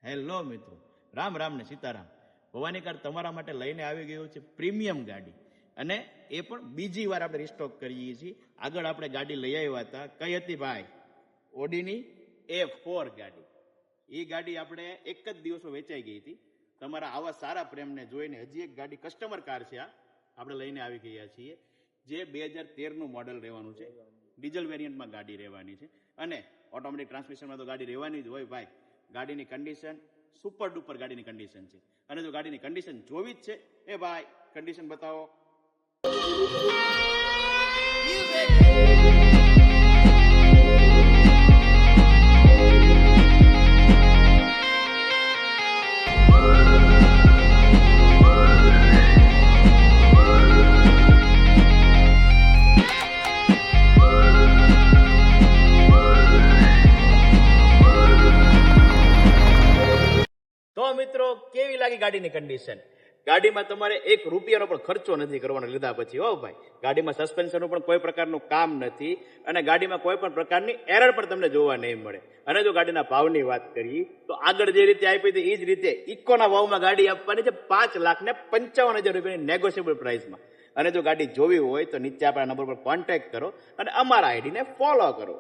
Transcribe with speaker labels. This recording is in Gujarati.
Speaker 1: હેલો મિત્રો, રામ રામ ને સીતારામ. ભવાની કાર તમારા માટે લઈને આવી ગયો છે પ્રીમિયમ ગાડી, અને એ પણ બીજી વાર આપણે રિસ્ટોક કરીએ છીએ. આગળ આપણે ગાડી લઈ આવ્યા હતા, કઈ હતી ભાઈ? ઓડીની A4 ગાડી. એ ગાડી આપણે એક જ દિવસમાં વેચાઈ ગઈ હતી. તમારા આવા સારા પ્રેમને જોઈને હજી એક ગાડી કસ્ટમર કાર છે, આ આપણે લઈને આવી ગયા છીએ, જે 2013નું મોડલ રહેવાનું છે. ડીઝલ વેરિયન્ટમાં ગાડી રહેવાની છે, અને ઓટોમેટિક ટ્રાન્સમિશનમાં તો ગાડી રહેવાની જ હોય ભાઈ. ગાડીની કન્ડિશન સુપર ડુપર ગાડીની કન્ડિશન છે, અને જો ગાડીની કન્ડિશન જોવી જ છે, એ ભાઈ કન્ડિશન બતાવો. તો મિત્રો, કેવી લાગી ગાડીની કન્ડિશન? ગાડીમાં તમારે ₹1 પણ ખર્ચો નથી કરવાનો લીધા પછી. હો ભાઈ, ગાડીમાં સસ્પેન્શનનું પણ કોઈ પ્રકારનું કામ નથી, અને ગાડીમાં કોઈ પણ પ્રકારની એરર પણ તમને જોવા નહીં મળે. અને જો ગાડીના ભાવની વાત કરીએ તો આગળ જે રીતે આપી હતી એ જ રીતે ઇકોના ભાવમાં ગાડી આપવાની છે, ₹5,55,000 નેગોશિયેબલ પ્રાઇસમાં. અને જો ગાડી જોવી હોય તો નીચે આપણા નંબર પર કોન્ટેક્ટ કરો અને અમારા આઈડીને ફોલો કરો.